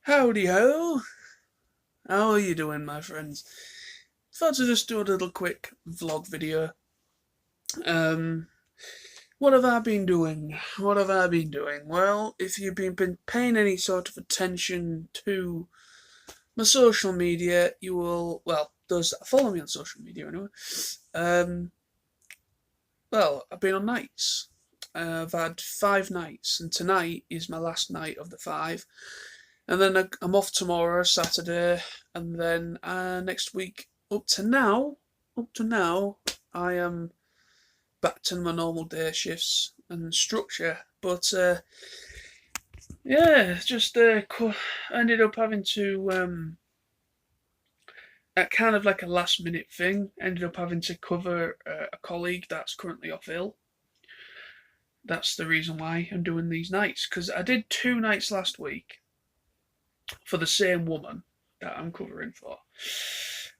Howdy ho! How are you doing, my friends? Thought to just do a little quick vlog video. Um, what have I been doing? What have I been doing? Well, if you've been paying any sort of attention to my social media, you will, well, those that follow me on social media anyway, um, well, I've been on nights. I've had 5 nights, and tonight is my last night of the 5. And then I'm off tomorrow, Saturday, and then next week, up to now, I am back to my normal day shifts and structure. But yeah, just ended up having to kind of like a last minute thing. Ended up having to cover a colleague that's currently off ill. That's the reason why I'm doing these nights, because I did 2 nights last week for the same woman that I'm covering for.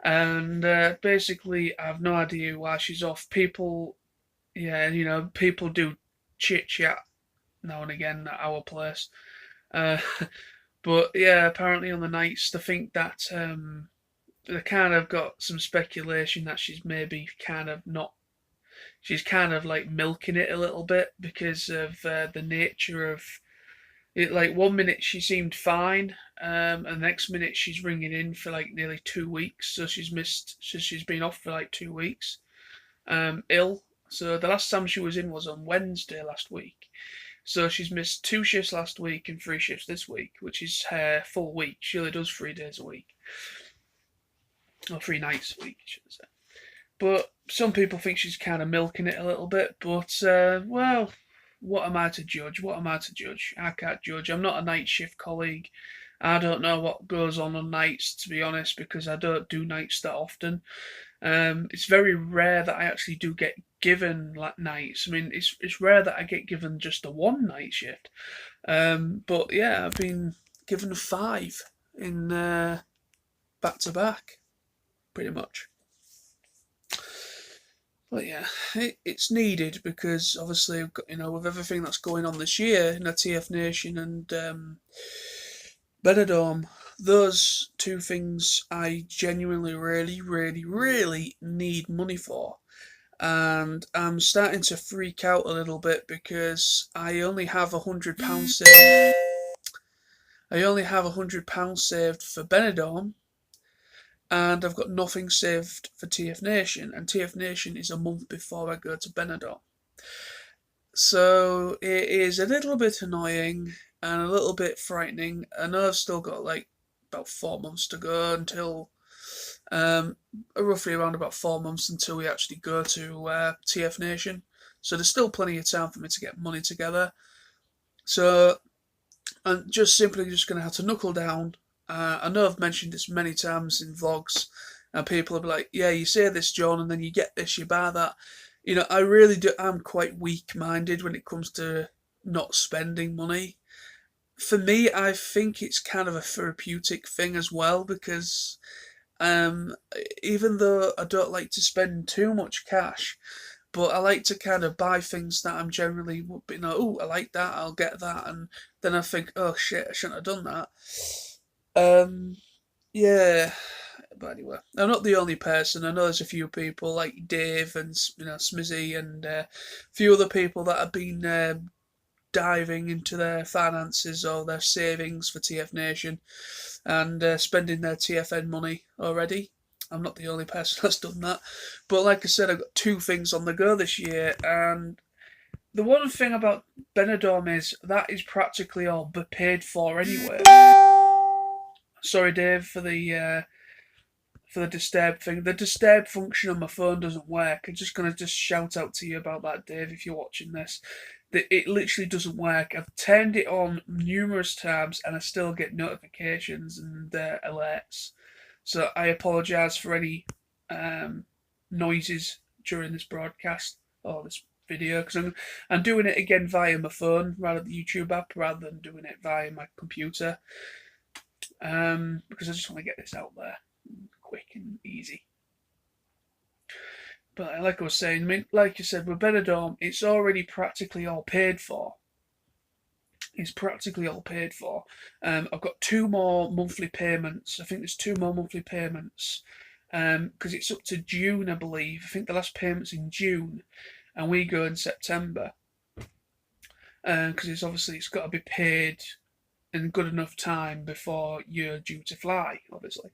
And basically, I have no idea why she's off. People, yeah, people do chit chat now and again at our place. Uh, but yeah, apparently on the nights, they think that they kind of got some speculation that she's maybe kind of not. She's kind of like milking it a little bit because of the nature of it. Like 1 minute she seemed fine, and the next minute she's ringing in for like nearly 2 weeks. So she's missed. So she's been off for like 2 weeks, ill. So the last time she was in was on Wednesday last week. So she's missed 2 shifts last week and 3 shifts this week, which is her full week. She only does 3 days a week, or 3 nights a week, should I say. But some people think she's kind of milking it a little bit. But well, what am I to judge? What am I to judge? I can't judge. I'm not a night shift colleague. I don't know what goes on nights, to be honest, because I don't do nights that often. It's very rare that I actually do get given like nights. I mean, it's rare that I get given just the one night shift. But yeah, I've been given 5 in back to back, pretty much. But yeah, it's needed because obviously, with everything that's going on this year in the TF Nation and Benidorm, those two things I genuinely, really, really, really need money for. And I'm starting to freak out a little bit because I only have £100 saved. I only have £100 saved for Benidorm, and I've got nothing saved for TF Nation, and TF Nation is a month before I go to Benidorm. So it is a little bit annoying and a little bit frightening. I know I've still got like about 4 months to go until roughly around about 4 months until we actually go to TF Nation. So there's still plenty of time for me to get money together. So I'm just simply just going to have to knuckle down. I know I've mentioned this many times in vlogs, and people will be like, "Yeah, you say this, John, and then you get this, you buy that." I really do. I'm quite weak-minded when it comes to not spending money. For me, I think it's kind of a therapeutic thing as well because um, even though I don't like to spend too much cash, but I like to kind of buy things that I'm generally, oh, I like that, I'll get that, and then I think, oh shit, I shouldn't have done that. Um, yeah, but anyway, I'm not the only person. I know there's a few people like Dave and Smizzy and a few other people that have been diving into their finances or their savings for TF Nation and spending their TFN money already. I'm not the only person that's done that. But like I said, I've got 2 things on the go this year, and the one thing about Benidorm is that is practically all paid for anyway. Sorry, Dave, for the disturb thing. The disturb function on my phone doesn't work. I'm just gonna shout out to you about that, Dave, if you're watching this. That it literally doesn't work. I've turned it on numerous times and I still get notifications and alerts. So I apologise for any noises during this broadcast or this video because I'm doing it again via my phone rather than the YouTube app rather than doing it via my computer because I just want to get this out there quick and easy. But like I was saying, like you said, with Benidorm, it's already practically all paid for. is practically all paid for. I've got 2 more monthly payments. I think there's 2 more monthly payments because it's up to June, I believe. I think the last payment's in June, and we go in September because it's got to be paid in good enough time before you're due to fly, obviously.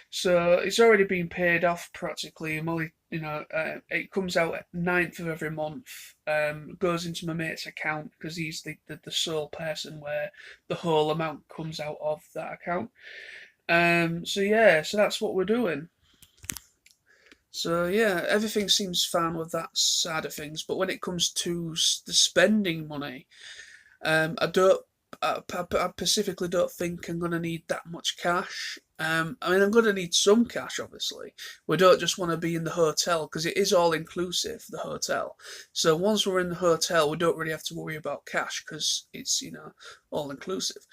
So it's already been paid off practically. I'm only, it comes out at 9th of every month. Goes into my mate's account because he's the sole person where the whole amount comes out of that account. So yeah, so that's what we're doing. So yeah, everything seems fine with that side of things. But when it comes to the spending money, I don't. I specifically don't think I'm going to need that much cash. I mean, I'm going to need some cash, obviously. We don't just want to be in the hotel because it is all inclusive, the hotel. So once we're in the hotel, we don't really have to worry about cash because it's, all inclusive.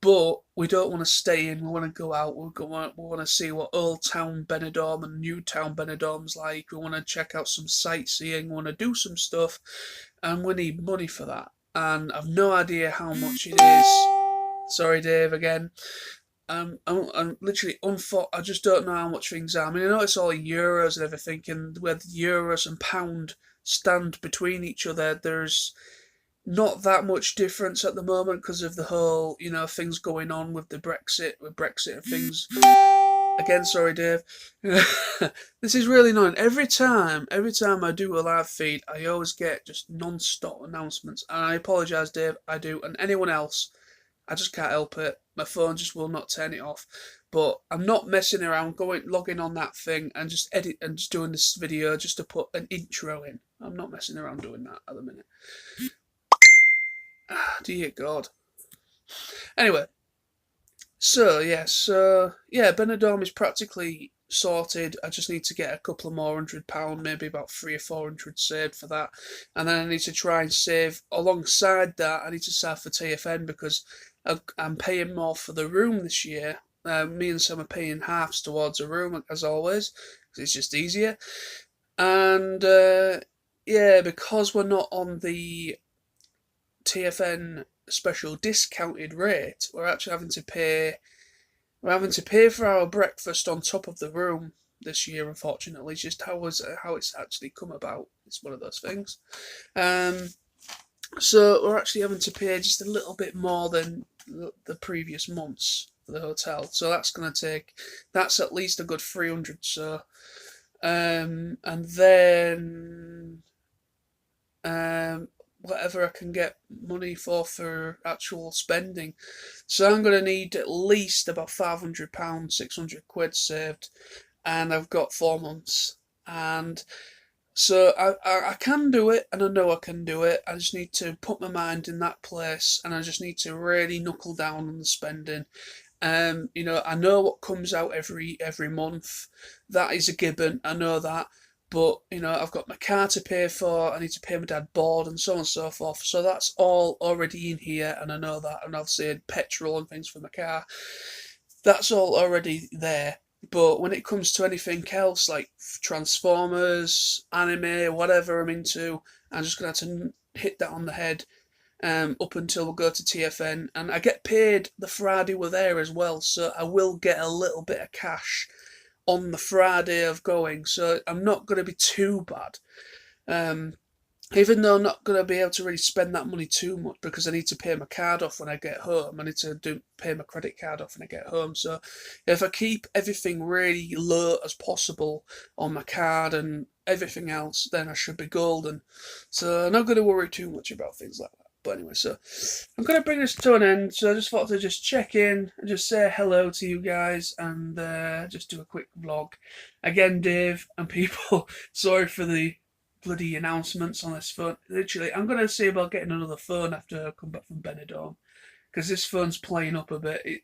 But we don't want to stay in. We want to go out. We want to see what Old Town Benidorm and New Town Benidorm's like. We want to check out some sightseeing. We want to do some stuff, and we need money for that. And I've no idea how much it is. Sorry, Dave, again. I'm literally I just don't know how much things are. I mean, I know it's all in euros and everything, and where the euros and pound stand between each other, there's not that much difference at the moment because of the whole, things going on with Brexit and things. Again, sorry, Dave. This is really annoying. Every time I do a live feed, I always get just non-stop announcements, and I apologise, Dave. I do, and anyone else, I just can't help it. My phone just will not turn it off. But I'm not messing around, logging on that thing and just doing this video just to put an intro in. I'm not messing around doing that at the minute. Dear God. Anyway, so Benidorm is practically sorted. I just need to get a couple of more £100, maybe about 300 or 400 saved for that, and then I need to try and save alongside that. I need to save for TFN because I'm paying more for the room this year. Me and Sam are paying halves towards a room as always because it's just easier, and because we're not on the TFN special discounted rate, we're actually having to pay. We're having to pay for our breakfast on top of the room this year. Unfortunately, it's just how it's actually come about. It's one of those things. So we're actually having to pay just a little bit more than the previous months for the hotel. So that's at least a good 300. So, and then whatever I can get money for actual spending. So I'm going to need at least about £500, 600 quid saved, and I've got 4 months. And so I can do it, and I know I can do it. I just need to put my mind in that place, and I just need to really knuckle down on the spending. I know what comes out every month. That is a given. I know that. But, I've got my car to pay for, I need to pay my dad board and so on and so forth. So that's all already in here, and I know that. And obviously petrol and things for my car. That's all already there. But when it comes to anything else, like Transformers, anime, whatever I'm into, I'm just going to have to hit that on the head up until we go to TFN. And I get paid the Friday we're there as well, so I will get a little bit of cash on the Friday of going, so I'm not going to be too bad. Even though I'm not going to be able to really spend that money too much because I need to pay my card off when I get home. I need to pay my credit card off when I get home. So if I keep everything really low as possible on my card and everything else, then I should be golden. So I'm not going to worry too much about things like that. But anyway, so I'm going to bring this to an end. So I just thought to just check in and just say hello to you guys and just do a quick vlog. Again, Dave and people, sorry for the bloody announcements on this phone. Literally, I'm going to see about getting another phone after I come back from Benidorm because this phone's playing up a bit.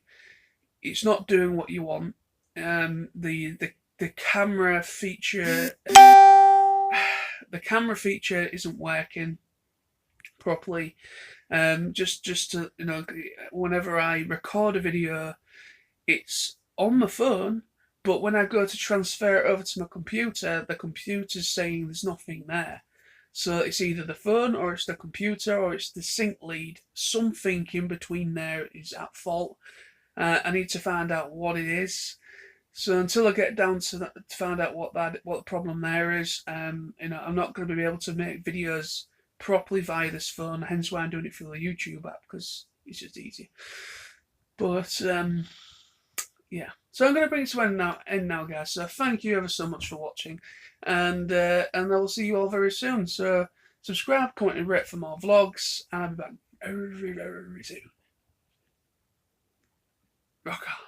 It's not doing what you want. The camera feature, the camera feature isn't working properly. Just to, whenever I record a video, it's on my phone, but when I go to transfer it over to my computer, the computer's saying there's nothing there. So it's either the phone or it's the computer or it's the sync lead. Something in between there is at fault. I need to find out what it is. So until I get down to that, to find out what the problem there is, I'm not going to be able to make videos properly via this phone. Hence why I'm doing it through the YouTube app, because it's just easy. But yeah, so I'm going to bring it to end now, guys. So thank you ever so much for watching, and I will see you all very soon. So subscribe, comment, and rate for more vlogs, and I'll be back very, very soon. Rock on.